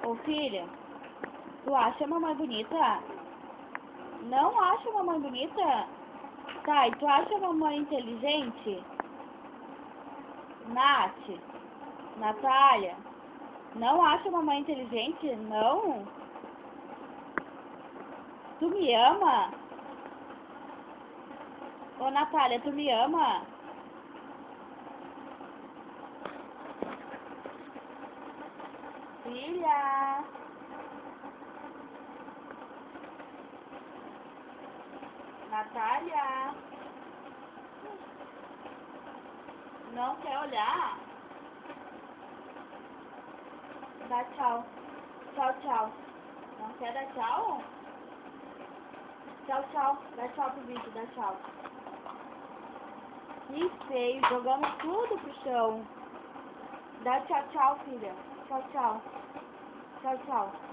Ô filha, tu acha a mamãe bonita? Não acha a mamãe bonita? Tá, e tu acha a mamãe inteligente? Nath, Natália, não acha a mamãe inteligente? Não? Tu me ama? Ô Natália, tu me ama? Filha! Natália! Não quer olhar? Dá tchau. Tchau, tchau. Não quer dar tchau? Tchau, tchau. Dá tchau pro vídeo, dá tchau. Que feio, jogamos tudo pro chão. Dá tchau, tchau, filha. Tchau, tchau. Tchau, tchau.